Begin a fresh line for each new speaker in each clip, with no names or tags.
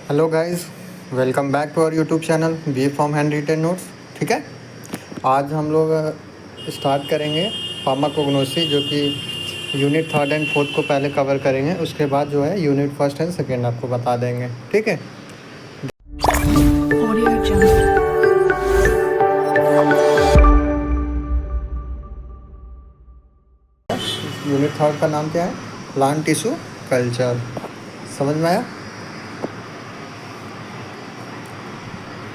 Hello guys, welcome back to our YouTube channel B pharm handwritten notes. ठीक है, आज हम लोग स्टार्ट करेंगे फार्माकोग्नोसी, जो कि यूनिट 3rd एंड 4th को पहले कवर करेंगे। उसके बाद जो है यूनिट 1st एंड 2nd आपको बता देंगे। ठीक है, यूनिट 3rd का नाम क्या है? Plant tissue culture. समझ में आया?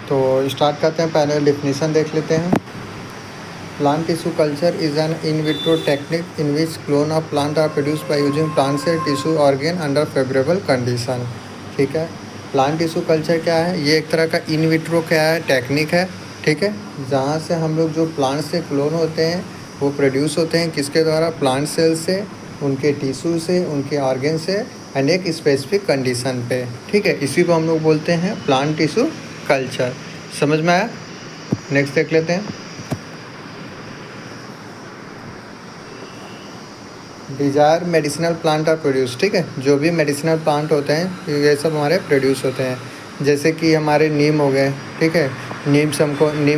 तो स्टार्ट करते हैं। पहले डेफिनेशन देख लेते हैं। Plant tissue culture is an in vitro technique in which clone of plant are produce by using plant cell tissue organ under favourable condition. ठीक है, प्लांट टिश्यू कल्चर क्या है? ये एक तरह का इन विट्रो क्या है, टेक्निक है। ठीक है, जहाँ से हम लोग जो प्लांट से क्लोन होते हैं वो प्रोड्यूस होते हैं किसके द्वारा? प्लांट सेल से, उनके टिश्यू से, उनके ऑर्गेन से, एंड एक स्पेसिफिक कंडीशन पे। ठीक है, इसी को हम लोग बोलते हैं प्लांट टिश्यू कल्चर। समझ में आया? नेक्स्ट देख लेते हैं। Desire medicinal plant are produce. ठीक है, जो भी मेडिसिनल प्लांट होते हैं ये सब हमारे प्रोड्यूस होते हैं। जैसे कि हमारे नीम हो गए। ठीक है, नीम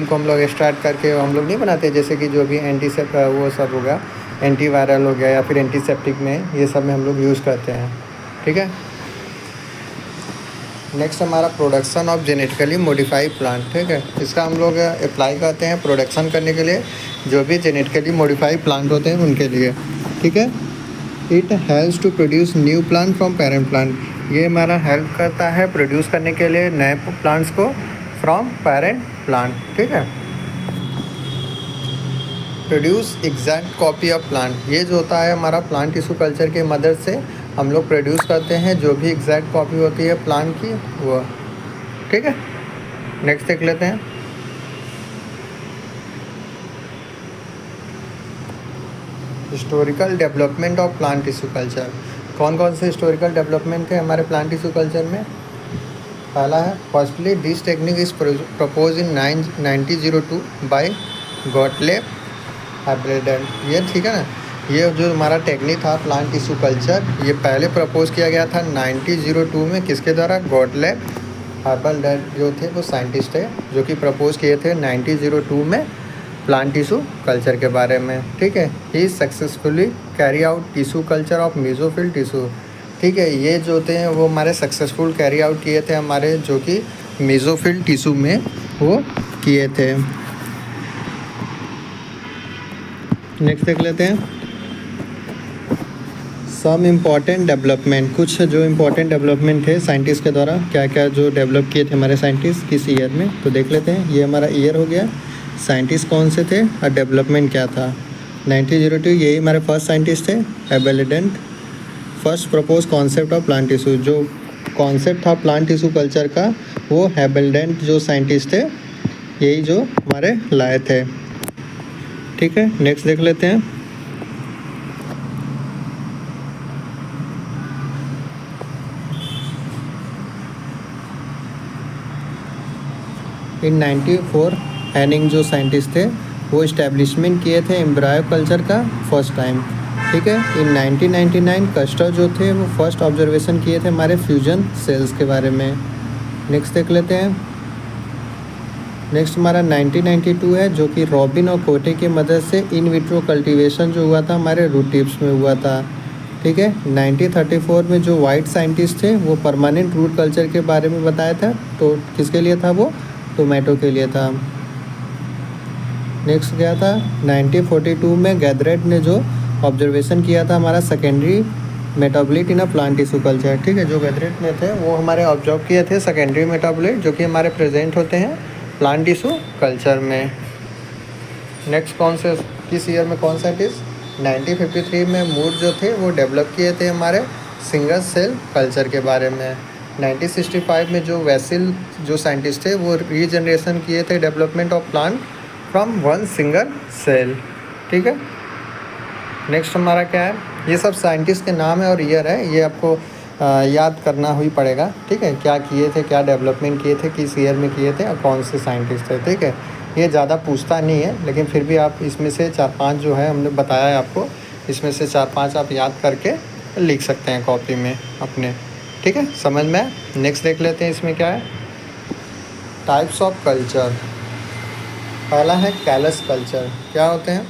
को हम लोग एक्सट्रैक्ट करके हम लोग नहीं बनाते। जैसे कि जो भी वो सब हो गया, एंटीवायरल हो गया या फिर एंटीसेप्टिक में, ये सब में हम लोग यूज़ करते हैं। ठीक है, नेक्स्ट हमारा production of genetically modified plant. ठीक है, इसका हम लोग अप्लाई करते हैं प्रोडक्शन करने के लिए, जो भी जेनेटिकली मॉडिफाइड प्लांट होते हैं उनके लिए। ठीक है, it helps to produce new plant from parent plant. ये हमारा हेल्प करता है प्रोड्यूस करने के लिए नए प्लांट्स को फ्रॉम पेरेंट प्लांट। ठीक है, produce exact copy of plant. ये जो होता है हमारा प्लांट टिश्यू कल्चर की मदद से हम लोग प्रोड्यूस करते हैं जो भी एग्जैक्ट कॉपी होती है प्लांट की वो। ठीक है, नेक्स्ट देख लेते हैं। Historical development of plant tissue culture. कौन कौन से हिस्टोरिकल डेवलपमेंट है हमारे प्लांट टिश्यू कल्चर में? पहला है, firstly this technique is propose in 1902 by Gottlieb Haberlandt. ये ठीक है ना, ये जो हमारा टेक्निक था प्लांट टिश्यू कल्चर, ये पहले प्रपोज किया गया था 1902 में। किसके द्वारा? गॉटलेब हैबरेडेन जो थे वो साइंटिस्ट थे, जो कि प्रपोज किए थे 1902 में प्लांट टिश्यू कल्चर के बारे में। ठीक है, he successfully carry out tissue culture of mesophyll tissue. ठीक है, ये जो थे वो हमारे सक्सेसफुल कैरी आउट किए थे हमारे, जो कि मेसोफिल टिश्यू में वो किए थे। नेक्स्ट देख लेते हैं सम इम्पॉर्टेंट डेवलपमेंट। कुछ जो इम्पोर्टेंट डेवलपमेंट थे साइंटिस्ट के द्वारा, क्या क्या जो डेवलप किए थे हमारे साइंटिस्ट किस ईयर में, तो देख लेते हैं। ये हमारा ईयर हो गया, साइंटिस्ट कौन से थे और डेवलपमेंट क्या था। 1902 यही हमारे फर्स्ट साइंटिस्ट थे, Haberlandt. First propose concept of plant tissue, जो कॉन्सेप्ट था प्लांट टिश्यू कल्चर का वो हैबरेडेन जो साइंटिस्ट थे यही जो हमारे लाए थे। ठीक है, नेक्स्ट देख लेते हैं। इन 94 हैनिंग जो साइंटिस्ट थे वो इस्टेब्लिशमेंट किए थे एम्ब्रायो कल्चर का फर्स्ट टाइम। ठीक है, इन 1999 कस्टर जो थे वो फर्स्ट ऑब्जर्वेशन किए थे हमारे फ्यूजन सेल्स के बारे में। नेक्स्ट देख लेते हैं। नेक्स्ट हमारा 1992 है, जो कि रॉबिन और कोटे की मदद से इन विट्रो कल्टीवेशन जो हुआ था हमारे रूट टिप्स में हुआ था। ठीक है, 1934 में जो वाइट साइंटिस्ट थे वो परमानेंट रूट कल्चर के बारे में बताया था, तो किसके लिए था वो? टोमेटो के लिए था। नेक्स्ट क्या था, 1942 में गैदरेट ने जो ऑब्जर्वेशन किया था हमारा secondary metabolite in a plant tissue culture. ठीक है, जो गैदरेट ने थे वो हमारे ऑब्जर्व किए थे सेकेंडरी मेटाबोलिट, जो कि हमारे प्रेजेंट होते हैं प्लांट टिश्यू कल्चर में। नेक्स्ट कौन से किस ईयर में कौन साइंटिस्ट? 1953 में मूर जो थे वो डेवलप किए थे हमारे सिंगल सेल कल्चर के बारे में। 1965 में जो वेसिल जो साइंटिस्ट थे वो रीजनरेशन किए थे development of plant from one single cell. ठीक है, नेक्स्ट हमारा क्या है? ये सब साइंटिस्ट के नाम है और ईयर है, ये आपको याद करना ही पड़ेगा। ठीक है, क्या किए थे, क्या डेवलपमेंट किए थे, किस ईयर में किए थे और कौन से साइंटिस्ट थे। ठीक है, ये ज़्यादा पूछता नहीं है, लेकिन फिर भी आप इसमें से 4-5 जो है हमने बताया है आपको, इसमें से 4-5 आप याद करके लिख सकते हैं कॉपी में अपने। ठीक है, समझ में। नेक्स्ट देख लेते हैं इसमें क्या है। Types of culture. पहला है कैलस कल्चर। क्या होते हैं?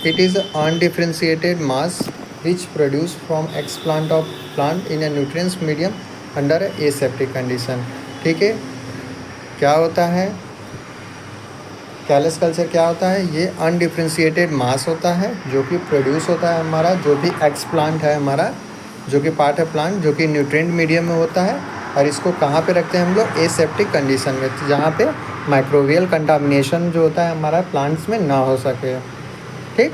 It is undifferentiated mass which produce from explant of plant in A nutrients medium under aseptic condition. ठीक है, क्या होता है कैलस कल्चर? क्या होता है? ये अनडिफरेंशिएटेड मास होता है जो कि प्रोड्यूस होता है हमारा, जो भी एक्सप्लांट है हमारा, जो कि पार्ट है प्लांट, जो कि न्यूट्रिएंट मीडियम में होता है। और इसको कहाँ पे रखते हैं हम लोग? एसेप्टिक कंडीशन में, जहाँ पे माइक्रोबियल कंटामिनेशन जो होता है हमारा प्लांट्स में ना हो सके। ठीक।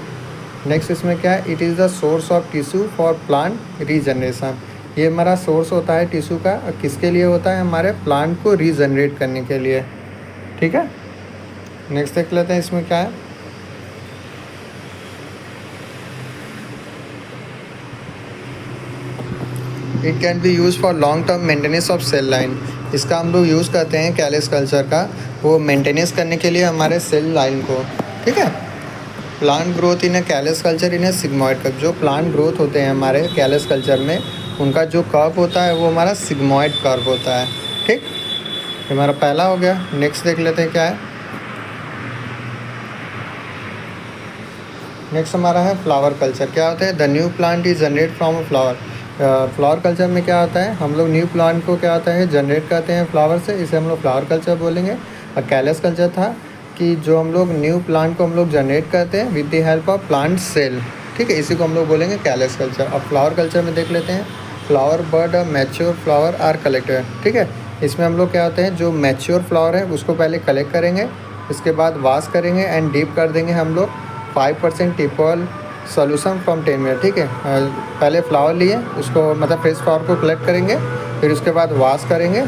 नेक्स्ट इसमें क्या है? It is the source of tissue for plant regeneration. ये हमारा सोर्स होता है टिश्यू का। किसके लिए होता है? हमारे प्लांट को रीजनरेट करने के लिए। ठीक है, नेक्स्ट देख लेते हैं इसमें क्या है। It can be use for long term maintenance of cell line. इसका हम लोग यूज़ करते हैं कैलस कल्चर का, वो मेंटेनेंस करने के लिए हमारे सेल लाइन को। ठीक है, plant growth in A callus culture in A sigmoid curve. जो प्लांट ग्रोथ होते हैं हमारे कैलस कल्चर में, उनका जो कर्व होता है वो हमारा सिग्मॉइड कर्व होता है। ठीक, हमारा पहला हो गया। नेक्स्ट देख लेते हैं क्या है। नेक्स्ट हमारा है फ्लावर कल्चर। क्या होता है? The new plant is generate from a flower. Flower culture में क्या होता है? हम लोग न्यू प्लांट को क्या होता है जनरेट करते हैं फ्लावर से, इसे हम लोग फ्लावर कल्चर बोलेंगे। और कैलस कल्चर था कि जो हम लोग न्यू प्लांट को हम लोग जनरेट करते हैं with the help of plant cell. ठीक है, इसी को हम लोग बोलेंगे कैलस कल्चर। अब फ्लावर कल्चर में देख लेते हैं। Flower bud mature flower are collected. ठीक है, इसमें हम लोग क्या होते हैं, जो मैच्योर फ्लावर है उसको पहले कलेक्ट करेंगे, इसके बाद वाश करेंगे एंड डीप कर देंगे हम लोग 5% टिपॉल सोल्यूशन फ्रॉम 10 मिनट। ठीक है, पहले फ्लावर लिए, उसको मतलब फ्रेश फ्लावर को कलेक्ट करेंगे, फिर उसके बाद वॉश करेंगे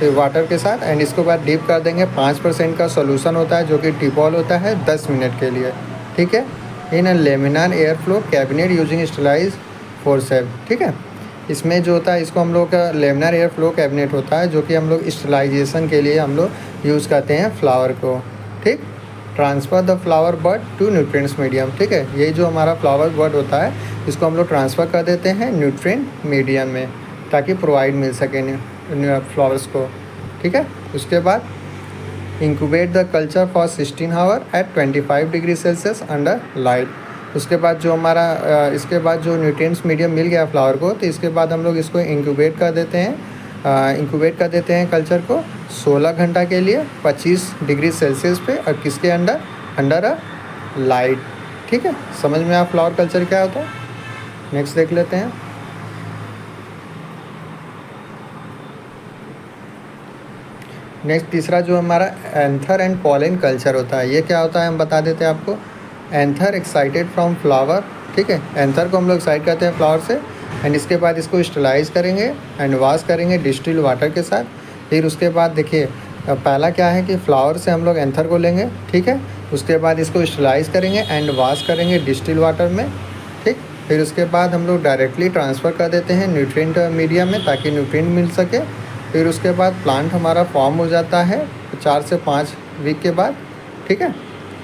फिर वाटर के साथ, एंड इसके बाद डीप कर देंगे। 5% का सोल्यूशन होता है जो कि टिपॉल होता है 10 मिनट के लिए। ठीक है, in a laminar air flow cabinet using sterilize forceps. ठीक है, इसमें जो होता है इसको हम लोग का लेमिनार एयर फ्लो कैबिनेट होता है, जो कि हम लोग स्टरलाइजेशन के लिए हम लोग यूज़ करते हैं फ्लावर को। ठीक, transfer the flower bud to nutrients medium. ठीक है, ये जो हमारा फ्लावर बर्ड होता है इसको हम लोग ट्रांसफ़र कर देते हैं न्यूट्रिएंट मीडियम में, ताकि प्रोवाइड मिल सके फ्लावर्स को। ठीक है, उसके बाद incubate the culture for 16 hour at 25 degree Celsius under light. उसके बाद जो हमारा इसके बाद जो न्यूट्रिएंट्स मीडियम मिल गया फ्लावर को, तो इसके बाद हम लोग इसको इंक्यूबेट कर देते हैं कल्चर को 16 घंटा के लिए 25 डिग्री सेल्सियस पे, और किसके अंडर अ लाइट। ठीक है, समझ में आप फ्लावर कल्चर क्या होता है। नेक्स्ट देख लेते हैं। नेक्स्ट तीसरा जो हमारा एंथर एंड पॉलन कल्चर होता है, ये क्या होता है हम बता देते हैं आपको। Anther excited from flower. ठीक है, एंथर को हम लोग एक्साइट करते हैं फ्लावर से, एंड इसके बाद इसको स्टरलाइज करेंगे एंड वॉश करेंगे डिस्टिल वाटर के साथ। फिर उसके बाद देखिए, पहला क्या है कि फ्लावर से हम लोग एंथर को लेंगे। ठीक है, उसके बाद इसको स्टरलाइज करेंगे एंड वॉश करेंगे डिस्टिल वाटर में। ठीक, फिर उसके बाद हम लोग डायरेक्टली ट्रांसफ़र कर देते हैं न्यूट्रिएंट मीडियम में, ताकि न्यूट्रिएंट मिल सके। फिर उसके बाद प्लांट हमारा फॉर्म हो जाता है 4 से 5 वीक के बाद। ठीक है,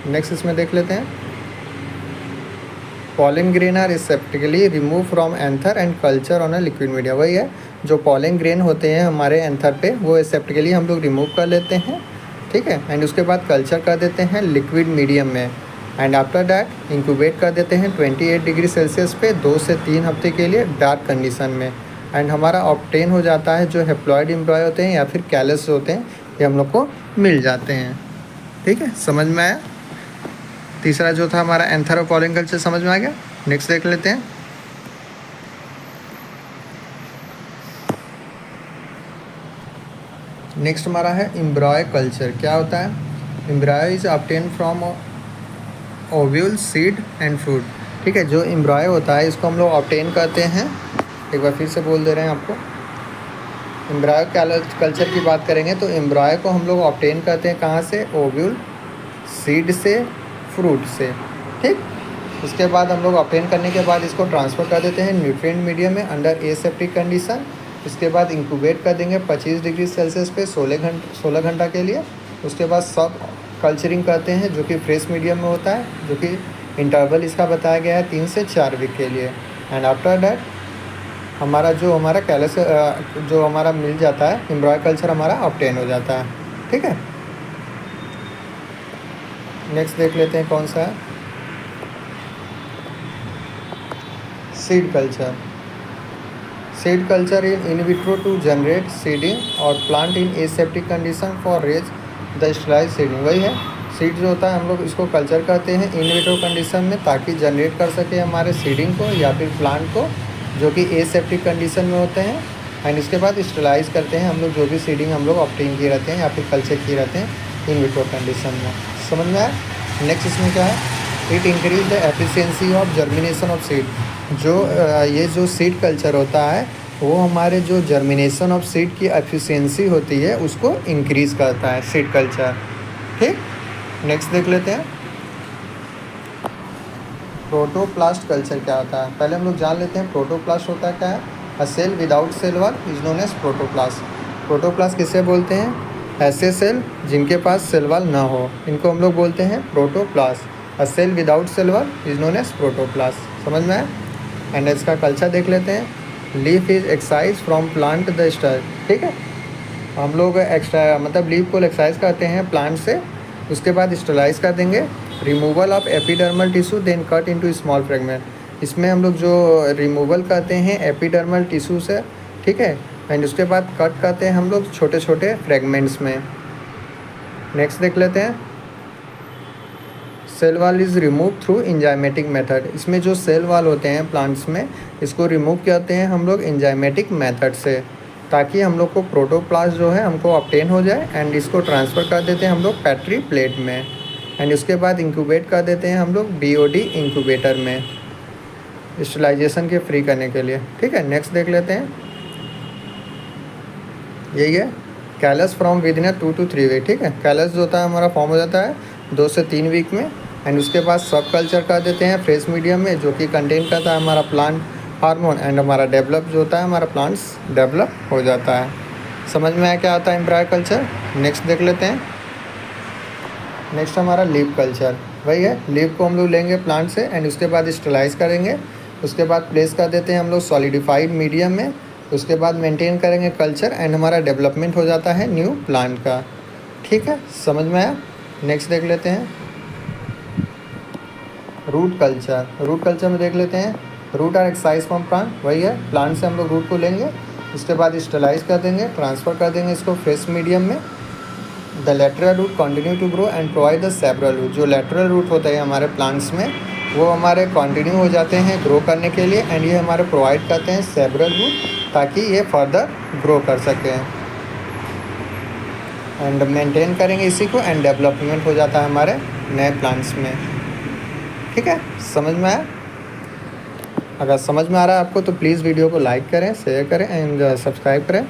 नेक्स्ट इसमें देख लेते हैं। Pollen grain are aseptically remove from anther and culture on a liquid media. वही है, जो पॉलन ग्रेन होते हैं हमारे एंथर पे, वो एसेप्टिकली हम लोग रिमूव कर लेते हैं। ठीक है, एंड उसके बाद कल्चर कर देते हैं लिक्विड मीडियम में, एंड आफ्टर दैट इंक्यूबेट कर देते हैं 28 डिग्री सेल्सियस पे 2 से 3 हफ्ते के लिए डार्क कंडीशन में। एंड हमारा ऑब्टेन हो जाता है जो हेप्लॉयड एम्ब्रॉय होते हैं या फिर कैलस होते हैं, ये हम लोग को मिल जाते हैं। ठीक है, समझ में आया। तीसरा जो था हमारा एंथर और पॉलन कल्चर समझ में आ गया। नेक्स्ट देख लेते हैं। नेक्स्ट हमारा है एम्ब्रॉय कल्चर। क्या होता है? एम्ब्रॉय is obtain from ovule, seed and fruit. ठीक है, जो एम्ब्रॉय होता है इसको हम लोग ऑब्टेन करते हैं। एक बार फिर से बोल दे रहे हैं आपको। एम्ब्रॉय कल्चर की बात करेंगे तो एम्ब्रॉय को हम लोग ऑब्टेन करते हैं कहाँ से? ओव्यूल, सीड से, फ्रूट से। ठीक, उसके बाद हम लोग ऑब्टेन करने के बाद इसको ट्रांसफ़र कर देते हैं न्यूट्रिएंट मीडियम में अंडर एसेप्टिक कंडीशन। इसके बाद इंक्यूबेट कर देंगे 25 डिग्री सेल्सियस पे 16 घंटा के लिए। उसके बाद सब कल्चरिंग करते हैं जो कि फ्रेश मीडियम में होता है, जो कि इंटरवल इसका बताया गया है 3 से 4 वीक के लिए। एंड आफ्टर दैट हमारा जो हमारा कैलस जो हमारा मिल जाता है, एम्ब्रॉय कल्चर हमारा ऑब्टेन हो जाता है। ठीक है, नेक्स्ट देख लेते हैं कौन सा है, seed culture. Seed culture in vitro to generate seeding और plant in aseptic condition for raise the sterilize seeding. वही है, सीड जो होता है हम लोग इसको कल्चर करते हैं इन विट्रो कंडीशन में, ताकि जनरेट कर सके हमारे सीडिंग को या फिर प्लांट को, जो कि एसेप्टिक कंडीशन में होते हैं। एंड इसके बाद स्टरलाइज करते हैं हम लोग जो भी सीडिंग हम लोग ऑब्टेन किए रहते हैं या फिर कल्चर किए रहते हैं इन विट्रो कंडीशन में। समझ में आया? नेक्स्ट इसमें क्या है, it increase the efficiency of germination of seed. जो ये जो सीड कल्चर होता है वो हमारे जो जर्मिनेशन ऑफ सीड की एफिशिएंसी होती है उसको इंक्रीज़ करता है सीड कल्चर। ठीक, नेक्स्ट देख लेते हैं प्रोटोप्लास्ट कल्चर क्या होता है। पहले हम लोग जान लेते हैं प्रोटोप्लास्ट होता है क्या है। A cell without cell wall is known as protoplast. Protoplast किसे बोलते हैं? ऐसे सेल जिनके पास सेल वॉल ना हो, इनको हम लोग बोलते हैं protoplast. A cell without cell wall is known as protoplast. समझ में आया? एंड इसका कल्चर देख लेते हैं। Leaf is excise from plant the स्टर। ठीक है, हम लोग एक्स्ट्रा मतलब लीफ को एक्साइज करते हैं प्लांट से, उसके बाद स्टरलाइज कर देंगे। Removal of epidermal tissue then cut into small fragment. इसमें हम लोग जो रिमूवल करते हैं एपिडर्मल टिश्यू से, ठीक है, एंड उसके बाद कट करते हैं हम लोग छोटे छोटे फ्रेगमेंट्स में। नेक्स्ट देख लेते हैं, cell wall is remove through enzymatic method. इसमें जो सेल वॉल होते हैं प्लांट्स में, इसको रिमूव करते हैं हम लोग एंजाइमेटिक मेथड से, ताकि हम लोग को प्रोटोप्लास्ट जो है हमको ऑब्टेन हो जाए। एंड इसको ट्रांसफ़र कर देते हैं हम लोग पेट्री प्लेट में, एंड उसके बाद इंक्यूबेट कर देते हैं हम लोग बीओडी इंक्यूबेटर में, स्टरलाइजेशन के फ्री करने के लिए। ठीक है, नेक्स्ट देख लेते हैं, यही है callus from within 2 to 3 week. ठीक है, कैलस जो होता है हमारा फॉर्म हो जाता है 2 से 3 वीक में। एंड उसके बाद सब कल्चर कर देते हैं फ्रेश मीडियम में, जो कि कंटेन करता है हमारा प्लांट हार्मोन, एंड हमारा डेवलप जो होता है हमारा प्लांट्स डेवलप हो जाता है। समझ में आया क्या आता है एम्ब्रॉय कल्चर? नेक्स्ट देख लेते हैं, नेक्स्ट हमारा लीफ कल्चर। वही है, लीफ को हम लोग लेंगे प्लांट से एंड उसके बाद स्टरलाइज करेंगे, उसके बाद प्लेस कर देते हैं हम लोग सॉलिडिफाइड मीडियम में, उसके बाद मेंटेन करेंगे कल्चर एंड हमारा डेवलपमेंट हो जाता है न्यू प्लांट का। ठीक है, समझ में आया? नेक्स्ट देख लेते हैं रूट कल्चर। रूट कल्चर में देख लेते हैं, root are excise from plant. वही है, प्लांट से हम लोग रूट को लेंगे, उसके बाद स्टरलाइज कर देंगे, ट्रांसफ़र कर देंगे इसको फ्रेश मीडियम में। The lateral root continue to grow and provide the several root. जो लेटरल रूट होते हैं हमारे प्लांट्स में, वो हमारे कंटिन्यू हो जाते हैं ग्रो करने के लिए, एंड ये हमारे प्रोवाइड करते हैं सेवरल रूट, ताकि ये फर्दर ग्रो कर सकें। एंड मेंटेन करेंगे इसी को, एंड डेवलपमेंट हो जाता है हमारे नए प्लांट्स में। ठीक है, समझ में आया? अगर समझ में आ रहा है आपको तो प्लीज़ वीडियो को लाइक करें, शेयर करें एंड सब्सक्राइब करें।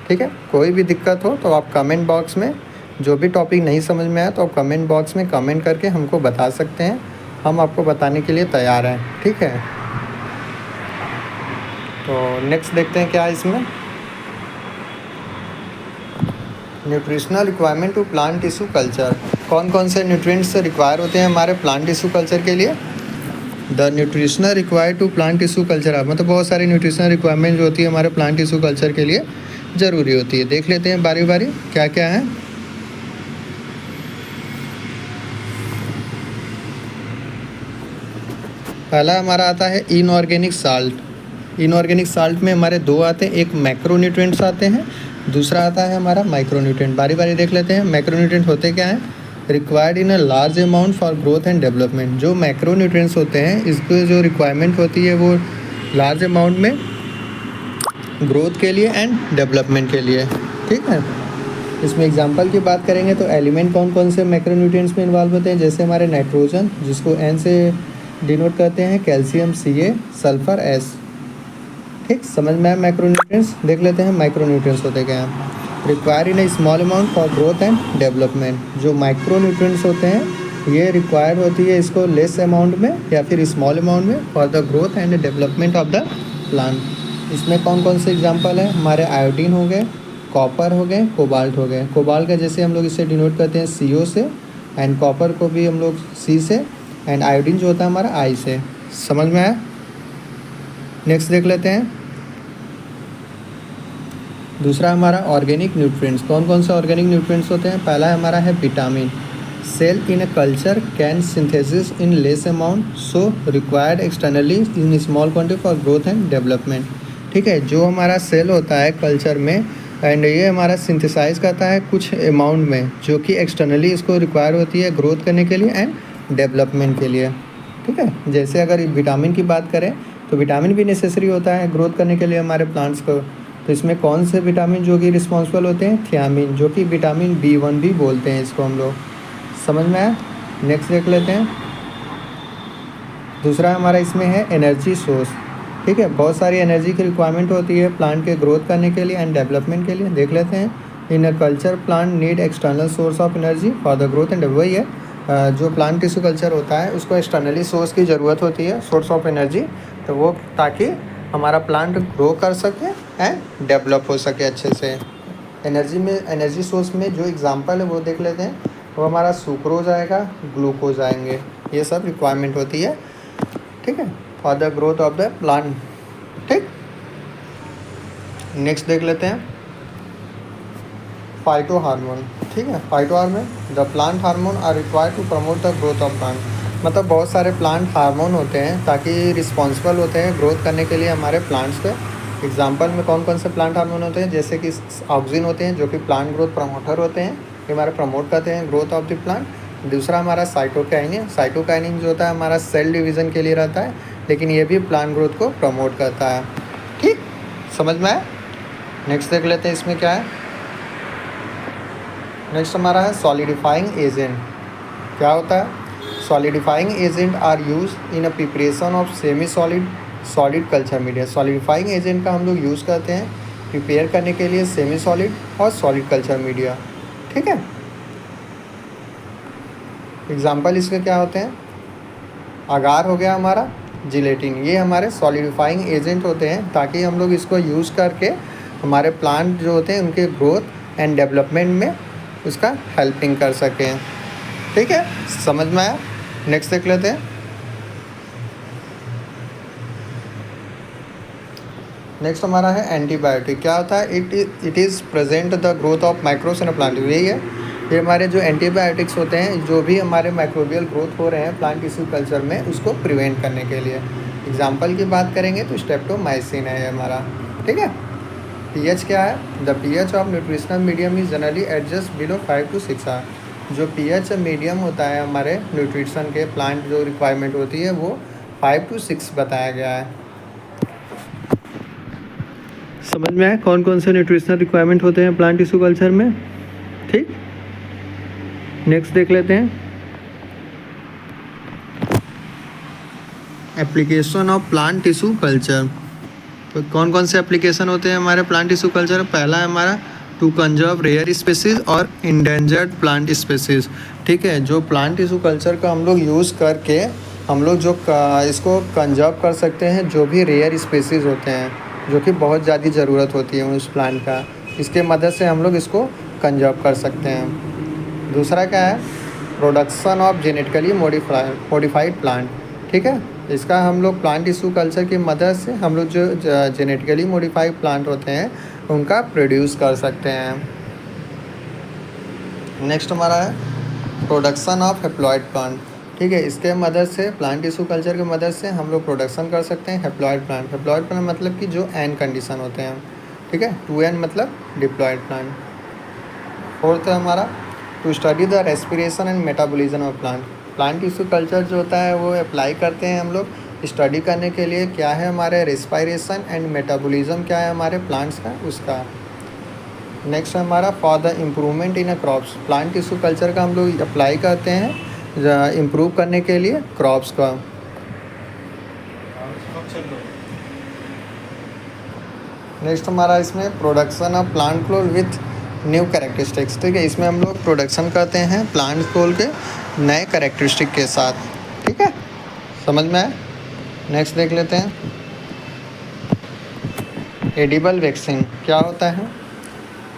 ठीक है, कोई भी दिक्कत हो तो आप कमेंट बॉक्स में, जो भी टॉपिक नहीं समझ में आया तो आप कमेंट बॉक्स में कमेंट करके हमको बता सकते हैं, हम आपको बताने के लिए तैयार हैं। ठीक है, तो नेक्स्ट देखते हैं क्या है इसमें, nutritional requirement to plant tissue culture. कौन कौन से न्यूट्रिएंट्स रिक्वायर होते हैं हमारे प्लांट टिश्यू कल्चर के लिए? The nutritional required to plant tissue culture, मतलब बहुत सारी न्यूट्रिशनल रिक्वायरमेंट जो होती है हमारे प्लांट टिश्यू कल्चर के लिए ज़रूरी होती है। देख लेते हैं बारी बारी क्या क्या है। पहला हमारा आता है इनऑर्गेनिक साल्ट। इनऑर्गेनिक साल्ट में हमारे दो आते हैं, एक मैक्रोन्यूट्रिएंट्स आते हैं, दूसरा आता है हमारा माइक्रोन्यूट्रिएंट। बारी बारी देख लेते हैं। मैक्रोन्यूट्रिएंट होते क्या हैं? Required in a large amount for growth and development. जो मैक्रोन्यूट्रिएंट्स होते हैं इसको जो रिक्वायरमेंट होती है वो लार्ज अमाउंट में ग्रोथ के लिए एंड डेवलपमेंट के लिए। ठीक है, इसमें एग्जांपल की बात करेंगे तो एलिमेंट कौन कौन से मैक्रोन्यूट्रिएंट्स में इन्वॉल्व होते हैं, जैसे हमारे नाइट्रोजन जिसको एन से डिनोट करते हैं, कैल्शियम Ca, सल्फर S। ठीक, समझ में आया मैक्रोन्यूट्रिएंट्स? देख लेते हैं माइक्रोन्यूट्रिएंट्स होते क्या हैं। Require in A small amount for growth and development. जो माइक्रोन्यूट्रिएंट्स होते हैं ये रिक्वायर होती है इसको लेस अमाउंट में या फिर स्मॉल अमाउंट में for the growth and development of the plant. इसमें कौन कौन से एग्जांपल है? हमारे आयोडीन हो गए, कॉपर हो गए, कोबाल्ट हो गए। कोबाल्ट का जैसे हम लोग इसे डिनोट करते हैं CO से, एंड कॉपर को भी हम लोग C से, एंड आयोडीन जो होता है हमारा I से। समझ में आया? नेक्स्ट देख लेते हैं दूसरा हमारा ऑर्गेनिक न्यूट्रिएंट्स। कौन कौन से ऑर्गेनिक न्यूट्रिएंट्स होते हैं? पहला हमारा है vitamin. Cell in a culture can synthesis in less amount so required externally in small quantity for growth and development. ठीक है, जो हमारा सेल होता है कल्चर में एंड ये हमारा सिंथेसाइज करता है कुछ अमाउंट में, जो कि एक्सटर्नली इसको रिक्वायर होती है ग्रोथ करने के लिए एंड डेवलपमेंट के लिए। ठीक है, जैसे अगर विटामिन की बात करें तो विटामिन भी नेसेसरी होता है ग्रोथ करने के लिए हमारे प्लांट्स को। तो इसमें कौन से विटामिन जो कि रिस्पॉन्सिबल होते हैं? थियामिन, जो कि विटामिन B1 भी बोलते हैं इसको हम लोग। समझ में आया? नेक्स्ट देख लेते हैं। दूसरा हमारा इसमें है एनर्जी सोर्स। ठीक है, बहुत सारी एनर्जी की रिक्वायरमेंट होती है प्लांट के ग्रोथ करने के लिए एंड डेवलपमेंट के लिए। देख लेते हैं। In a culture plant need external source of energy for the growth and वही है जो प्लांट टिश्यू कल्चर होता है उसको एक्सटर्नली सोर्स की ज़रूरत होती है, सोर्स ऑफ एनर्जी, तो वो ताकि हमारा प्लांट ग्रो कर सके एंड डेवलप हो सके अच्छे से। एनर्जी सोर्स में जो एग्जांपल है वो देख लेते हैं। वो हमारा सुक्रोज आएगा, ग्लूकोज आएंगे, ये सब रिक्वायरमेंट होती है। ठीक है, for the growth of the plant. ठीक, नेक्स्ट देख लेते हैं फाइटो हार्मोन। ठीक है, phytohormone the plant hormone are required to promote the growth of plant. मतलब बहुत सारे प्लांट हार्मोन होते हैं ताकि रिस्पॉन्सिबल होते हैं ग्रोथ करने के लिए हमारे प्लांट्स के। एग्जाम्पल में कौन कौन से प्लांट हार्मोन होते हैं? जैसे कि ऑक्सिन होते हैं जो कि प्लांट ग्रोथ प्रमोटर होते हैं, ये हमारे प्रमोट करते हैं ग्रोथ ऑफ द प्लांट। दूसरा हमारा साइटोकाइनिन। साइटोकाइनिन जो होता है हमारा सेल डिवीज़न के लिए रहता है, लेकिन ये भी प्लांट ग्रोथ को प्रमोट करता है। ठीक, समझ में आया? नेक्स्ट देख लेते हैं इसमें क्या है। नेक्स्ट हमारा है सॉलिडिफाइंग एजेंट। क्या होता है? Solidifying agent are use in a preparation of semi solid culture media. Solidifying agent का हम लोग यूज़ करते हैं प्रिपेयर करने के लिए सेमी सॉलिड और सॉलिड कल्चर मीडिया। ठीक है, एग्जाम्पल इसके क्या होते हैं? अगार हो गया हमारा, जिलेटिन, ये हमारे सॉलिडिफाइंग एजेंट होते हैं ताकि हम लोग इसको यूज़ करके हमारे प्लांट जो होते हैं उनके ग्रोथ एंड डेवलपमेंट में उसका हेल्पिंग कर सकें। ठीक है, समझ में आया? नेक्स्ट देख लेते हैं। नेक्स्ट हमारा है एंटीबायोटिक। क्या होता है? It is present the growth of microbes in a plant. यही है, ये हमारे जो एंटीबायोटिक्स होते हैं जो भी हमारे माइक्रोबियल ग्रोथ हो रहे हैं प्लांट टिश्यू कल्चर में उसको प्रिवेंट करने के लिए। एग्जाम्पल की बात करेंगे तो स्ट्रेप्टोमाइसिन है हमारा। ठीक है, पीएच क्या है? The pH of nutritional medium is generally adjust below 5 to 6 are. जो पीएच मीडियम होता है हमारे न्यूट्रिशन के प्लांट जो रिक्वायरमेंट होती है वो 5 to 6 बताया गया है। समझ में आया कौन कौन से न्यूट्रिशनल रिक्वायरमेंट होते हैं प्लांट टिश्यू कल्चर में? ठीक, नेक्स्ट देख लेते हैं। Application of plant tissue culture. तो कौन कौन से एप्लीकेशन होते हैं हमारे प्लांट टिश्यू कल्चर? पहला है हमारा टू कंजर्व रेयर स्पेसीज और इंडेंजर्ड प्लांट स्पेसीज। ठीक है, जो प्लांट टिश्यू कल्चर का हम लोग यूज़ करके हम लोग जो इसको कंजर्व कर सकते हैं जो भी रेयर स्पेसीज होते हैं जो कि बहुत ज़्यादा ज़रूरत होती है उस प्लांट का, इसके मदद से हम लोग इसको कंजर्व कर सकते हैं। दूसरा क्या है? Production of genetically modified plant. ठीक है, इसका हम लोग प्लांट टिश्यू कल्चर की मदद से हम लोग जो जेनेटिकली मॉडिफाइड प्लांट होते हैं उनका प्रोड्यूस कर सकते हैं। नेक्स्ट हमारा है प्रोडक्शन ऑफ हैप्लॉइड प्लांट। ठीक है, इसके मदद से प्लांट टिश्यू कल्चर की मदद से हम लोग प्रोडक्शन कर सकते हैं हैप्लॉइड प्लांट। हैप्लॉइड प्लांट मतलब कि जो एन कंडीशन होते हैं। ठीक है, 2N मतलब डिप्लॉइड प्लांट। फोर्थ है हमारा to study the respiration and metabolism of plant. Plant tissue culture जो होता है वो अप्लाई करते हैं हम लोग स्टडी करने के लिए क्या है हमारे रेस्पिरेशन एंड मेटाबॉलिज्म क्या है हमारे प्लांट्स का, उसका। नेक्स्ट है हमारा for the improvement in a crops. Plant tissue culture का हम लोग अप्लाई करते हैं इम्प्रूव करने के लिए क्रॉप्स का। नेक्स्ट हमारा इसमें production of plant clone with new characteristics. ठीक है, इसमें हम लोग प्रोडक्शन करते हैं प्लांट क्लोल के नए कैरेक्टरिस्टिक के साथ। ठीक है, समझ में आए? नेक्स्ट देख लेते हैं एडिबल वैक्सीन। क्या होता है?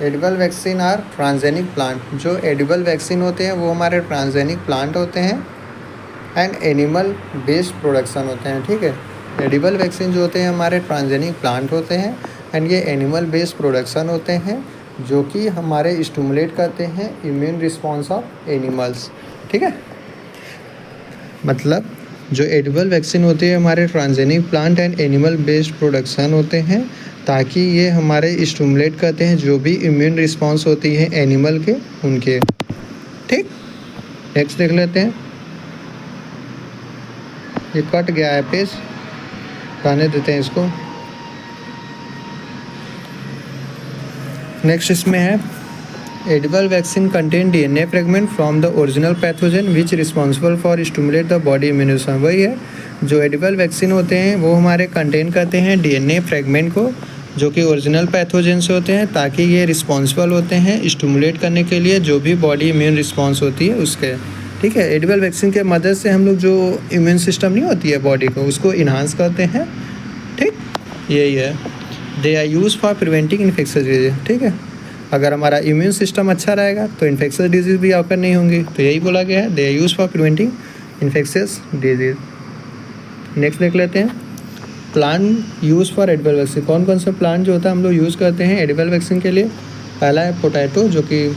Edible vaccine are transgenic plant. जो एडिबल वैक्सीन होते हैं वो हमारे ट्रांसजेनिक प्लांट होते हैं एंड एनिमल बेस्ड प्रोडक्शन होते हैं। ठीक है, एडिबल वैक्सीन जो होते हैं हमारे ट्रांसजेनिक प्लांट होते हैं एंड ये एनिमल बेस्ड प्रोडक्शन होते हैं जो कि हमारे स्टिमुलेट करते हैं इम्यून रिस्पॉन्स ऑफ एनिमल्स। ठीक है, मतलब जो एडिबल वैक्सीन होती है हमारे transgenic plant and animal based production होते हैं ताकि ये हमारे स्टिमुलेट करते हैं जो भी इम्यून रिस्पॉन्स होती है एनिमल के उनके। ठीक, नेक्स्ट देख लेते हैं। ये कट गया है पेज, रहने देते हैं इसको। नेक्स्ट इसमें है edible vaccine contain DNA fragment from the original pathogen which responsible for stimulate the body immune response. वही है, जो एडिबल वैक्सीन होते हैं वो हमारे कंटेन करते हैं डीएनए फ्रेगमेंट को जो कि ओरिजिनल पैथोजन से होते हैं ताकि ये रिस्पॉन्सिबल होते हैं स्टिमुलेट करने के लिए जो भी बॉडी इम्यून रिस्पॉन्स होती है उसके। ठीक है, एडिबल वैक्सीन के मदद से हम लोग जो इम्यून सिस्टम नहीं होती है बॉडी को उसको इन्हांस करते हैं। ठीक, यही है। They are use for preventing infectious disease. ठीक है, अगर हमारा इम्यून सिस्टम अच्छा रहेगा तो इन्फेक्शस डिजीज भी आकर नहीं होंगी, तो यही बोला गया है, they are use for preventing infectious disease. Next देख लेते हैं plant use for edible vaccine. कौन कौन सा प्लांट जो होता है हम लोग यूज़ करते हैं एडिबल वैक्सीन के लिए। पहला है पोटैटो जो कि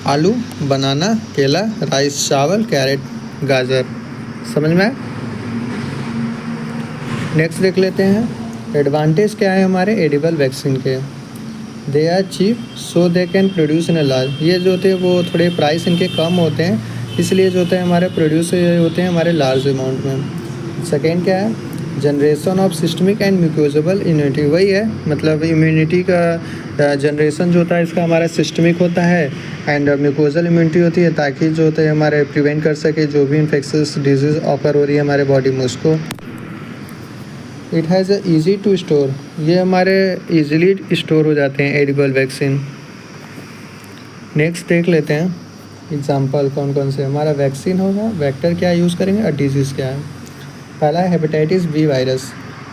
आलू, बनाना, केला, राइस, चावल, कैरेट, गाजर। समझ में आया? नेक्स्ट देख लेते हैं एडवांटेज क्या है हमारे एडिबल वैक्सीन के। They are cheap so they can produce in a large. ये जो होते हैं वो थोड़े प्राइस इनके कम होते हैं, इसलिए जो होते हैं हमारे प्रोड्यूस होते हैं हमारे लार्ज अमाउंट में। सेकेंड क्या है generation of systemic and mucosal immunity. वही है, मतलब इम्यूनिटी का जनरेशन जो होता है इसका हमारा सिस्टमिक होता है एंड म्यूकोजल इम्यूनिटी होती है ताकि जो होता है हमारे प्रिवेंट कर सके जो भी इन्फेक्शस डिजीज़ ऑकर हो रही है हमारे बॉडी में उसको। It has a easy to store. ये हमारे ईजिली स्टोर हो जाते हैं एडिबल वैक्सीन। नेक्स्ट देख लेते हैं एग्जाम्पल कौन कौन से। हमारा वैक्सीन होगा, वेक्टर क्या यूज़ करेंगे और डिजीज़ क्या है। पहला है हेपेटाइटिस बी वायरस।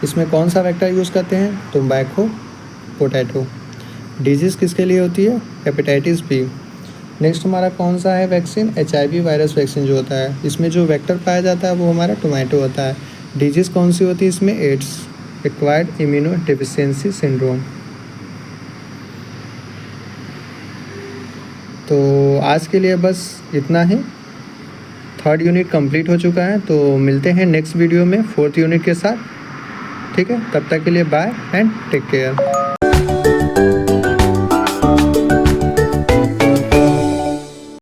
इसमें कौन सा वेक्टर यूज़ करते हैं, टोबैको, पोटैटो। डिजीज़ किसके लिए होती है, हेपेटाइटिस बी। नेक्स्ट हमारा कौन सा है वैक्सीन, HIV वायरस वैक्सीन जो होता है, इसमें जो वेक्टर पाया जाता है वो हमारा टोमेटो होता है। डिजीज़ कौन सी होती है इसमें, AIDS, acquired immunodeficiency syndrome. तो आज के लिए बस इतना ही। थर्ड यूनिट कंप्लीट हो चुका है, तो मिलते हैं नेक्स्ट वीडियो में फोर्थ यूनिट के साथ। ठीक है, तब तक के लिए बाय एंड टेक केयर।